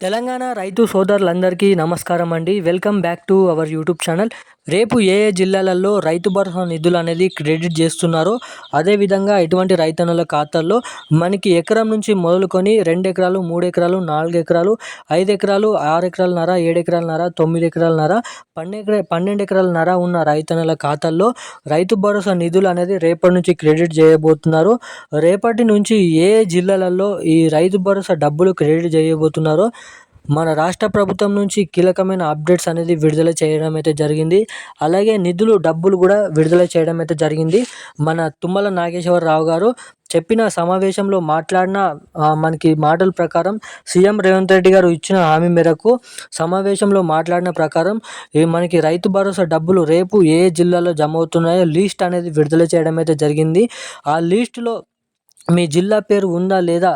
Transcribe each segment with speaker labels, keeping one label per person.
Speaker 1: తెలంగాణ రైతు సోదరులందరికీ నమస్కారం అండి. Welcome back to our YouTube channel. రేపు ఏ ఏ జిల్లాలలో రైతు భరోసా నిధులు అనేది క్రెడిట్ చేస్తున్నారో, అదేవిధంగా ఎటువంటి రైతన్నుల ఖాతాల్లో మనకి ఎకరం నుంచి మొదలుకొని 2 ఎకరాలు, 3 ఎకరాలు, 4 ఎకరాలు, 5 ఎకరాలు, 6 ఎకరాలన్నర, 7 ఎకరాలన్నర, 9 ఎకరాలన్నర, 12 ఎకరాలన్నర ఉన్న రైతన్నుల ఖాతాల్లో రైతు భరోసా నిధులు అనేది రేపటి నుంచి క్రెడిట్ చేయబోతున్నారు. రేపటి నుంచి ఏ జిల్లాలలో ఈ రైతు భరోసా డబ్బులు క్రెడిట్ చేయబోతున్నారో మన రాష్ట్ర ప్రభుత్వం నుంచి కీలకమైన అప్డేట్స్ అనేది విడుదల చేయడం అయితే జరిగింది. అలాగే డబ్బులు కూడా విడుదల చేయడం అయితే జరిగింది. మన తుమ్మల నాగేశ్వరరావు గారు చెప్పిన సమావేశంలో మాట్లాడిన మనకి మాటల ప్రకారం సీఎం రేవంత్ రెడ్డి గారు ఇచ్చిన హామీ మేరకు సమావేశంలో మాట్లాడిన ప్రకారం మనకి రైతు భరోసా డబ్బులు రేపు ఏ జిల్లాలో జమ అవుతున్నాయో లీస్ట్ అనేది విడుదల చేయడం అయితే జరిగింది. ఆ లీస్టులో మీ జిల్లా పేరు ఉందా లేదా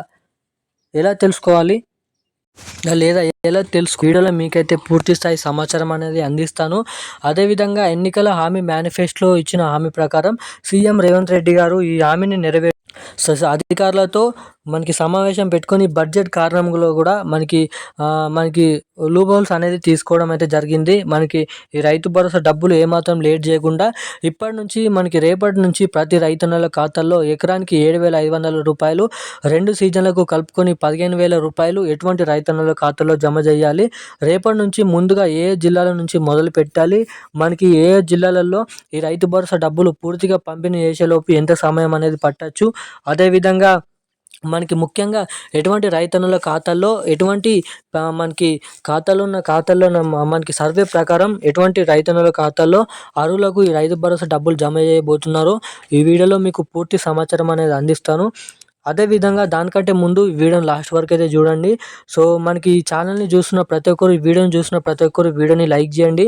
Speaker 1: ఎలా తెలుసుకోవాలి వీడియోలో మీకైతే పూర్తి స్థాయి సమాచారం అనేది అందిస్తాను. అదేవిధంగా ఎన్నికల హామీ మేనిఫెస్టోలో ఇచ్చిన హామీ ప్రకారం సీఎం రేవంత్ రెడ్డి గారు ఈ హామీని అధికారులతో మనకి సమావేశం పెట్టుకొని బడ్జెట్ కారణంలో కూడా మనకి లూప్ హోల్స్ అనేది తీసుకోవడం అయితే జరిగింది. మనకి ఈ రైతు భరోసా డబ్బులు ఏమాత్రం లేట్ చేయకుండా రేపటి నుంచి ప్రతి రైతన్నల ఖాతాల్లో ఎకరానికి 7,500 రూపాయలు 2 సీజన్లకు కలుపుకొని 15,000 రూపాయలు ఎటువంటి రైతన్నల ఖాతాలో జమ చేయాలి. రేపటి నుంచి ముందుగా ఏ జిల్లాల నుంచి మొదలు పెట్టాలి, మనకి ఏ జిల్లాలలో ఈ రైతు భరోసా డబ్బులు పూర్తిగా పంపిణీ చేసేలోపు ఎంత సమయం అనేది పట్టచ్చు, అదేవిధంగా మనకి ముఖ్యంగా ఎటువంటి రైతన్నుల ఖాతాల్లో మనకి సర్వే ప్రకారం ఎటువంటి రైతన్నుల ఖాతాల్లో అర్హులకు ఈ రైతు భరోసా డబ్బులు జమ చేయబోతున్నారో ఈ వీడియోలో మీకు పూర్తి సమాచారం అనేది అందిస్తాను. అదేవిధంగా దానికంటే ముందు వీడియోని లాస్ట్ వరకు అయితే చూడండి. సో మనకి ఈ ఛానల్ని చూస్తున్న ప్రతి ఒక్కరు, ఈ వీడియోని చూస్తున్న ప్రతి ఒక్కరు వీడియోని లైక్ చేయండి.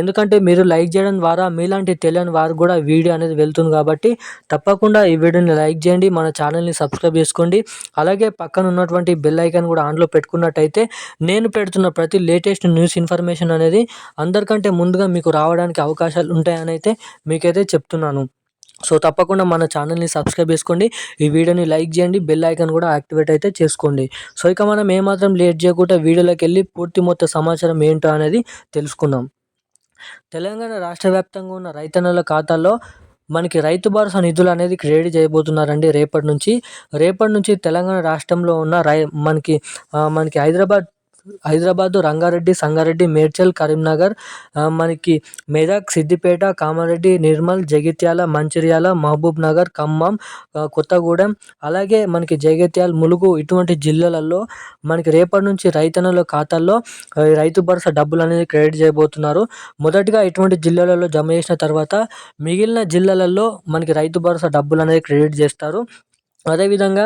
Speaker 1: ఎందుకంటే మీరు లైక్ చేయడం ద్వారా మీలాంటి తెలియని వారు కూడా వీడియో అనేది వెళ్తుంది కాబట్టి తప్పకుండా ఈ వీడియోని లైక్ చేయండి, మన ఛానల్ని సబ్స్క్రైబ్ చేసుకోండి. అలాగే పక్కన ఉన్నటువంటి బెల్ ఐకాన్ కూడా ఆన్లో పెట్టుకున్నట్టయితే నేను పెడుతున్న ప్రతి లేటెస్ట్ న్యూస్ ఇన్ఫర్మేషన్ అనేది అందరికంటే ముందుగా మీకు రావడానికి అవకాశాలు ఉంటాయని అయితే మీకైతే చెప్తున్నాను. సో తప్పకుండా మన ఛానల్ని సబ్స్క్రైబ్ చేసుకోండి, ఈ వీడియోని లైక్ చేయండి, బెల్ ఐకాన్ కూడా యాక్టివేట్ అయితే చేసుకోండి. సో ఇక మనం ఏమాత్రం లేట్ చేయకుండా వీడియోలోకి వెళ్ళి మొత్తం సమాచారం ఏంటో అనేది తెలుసుకుందాం. తెలంగాణ రాష్ట్ర వ్యాప్తంగా ఉన్న రైతన్నల ఖాతాల్లో మనకి రైతు భరోసా నిధులు అనేది క్రెడిట్ చేయబోతున్నారండి రేపటి నుంచి తెలంగాణ రాష్ట్రంలో ఉన్న మనకి హైదరాబాద్, రంగారెడ్డి, సంగారెడ్డి, మేడ్చల్, కరీంనగర్, మనకి మెదక్, సిద్దిపేట, కామారెడ్డి, నిర్మల్, జగిత్యాల, మంచిర్యాల, మహబూబ్ నగర్, ఖమ్మం, కొత్తగూడెం, అలాగే మనకి జగిత్యాల, ములుగు ఇటువంటి జిల్లాలలో మనకి రేపటి నుంచి రైతన్నుల ఖాతాల్లో రైతు భరోసా డబ్బులు అనేది క్రెడిట్ చేయబోతున్నారు. మొదటిగా ఇటువంటి జిల్లాలలో జమ చేసిన తర్వాత మిగిలిన జిల్లాలలో మనకి రైతు భరోసా డబ్బులు అనేది క్రెడిట్ చేస్తారు. అదేవిధంగా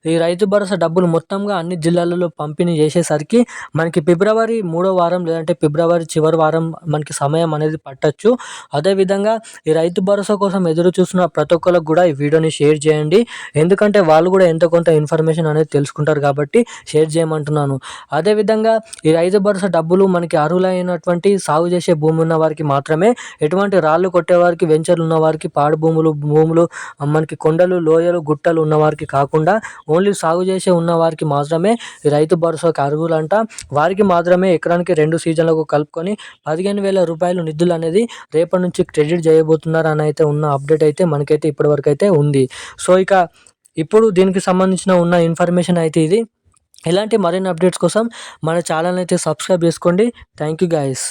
Speaker 1: ఈ రైతు భరోసా డబ్బులు మొత్తంగా అన్ని జిల్లాలలో పంపిణీ చేసేసరికి మనకి ఫిబ్రవరి 3వ వారం లేదంటే ఫిబ్రవరి చివరి వారం మనకి సమయం అనేది పట్టచ్చు. అదేవిధంగా ఈ రైతు భరోసా కోసం ఎదురు చూస్తున్న ప్రతి ఒక్కరికి కూడా ఈ వీడియోని షేర్ చేయండి, ఎందుకంటే వాళ్ళు కూడా ఎంతో కొంత ఇన్ఫర్మేషన్ అనేది తెలుసుకుంటారు కాబట్టి షేర్ చేయమంటున్నాను. అదేవిధంగా ఈ రైతు భరోసా డబ్బులు మనకి అర్హులైనటువంటి సాగు చేసే భూమి ఉన్న వారికి మాత్రమే, ఎటువంటి రాళ్ళు కొట్టేవారికి, వెంచర్లు ఉన్న వారికి, పాడు భూములు మనకి కొండలు, లోయలు, గుట్టలు ఉన్న వారికి కాకుండా ఓన్లీ సాగు చేసే ఉన్న వారికి మాత్రమే ఈ రైతు భరోసాకి అర్హులంట. వారికి మాత్రమే ఎకరానికి 2 సీజన్లకు కలుపుకొని 15,000 రూపాయలు నిధులు అనేది రేపటి నుంచి క్రెడిట్ చేయబోతున్నారు అని అయితే ఉన్న అప్డేట్ అయితే మనకైతే ఇప్పటివరకు అయితే ఉంది. సో ఇప్పుడు దీనికి సంబంధించిన ఉన్న ఇన్ఫర్మేషన్ అయితే ఇది. ఇలాంటి మరిన్ని అప్డేట్స్ కోసం మన ఛానల్ అయితే సబ్స్క్రైబ్ చేసుకోండి. Thank you guys.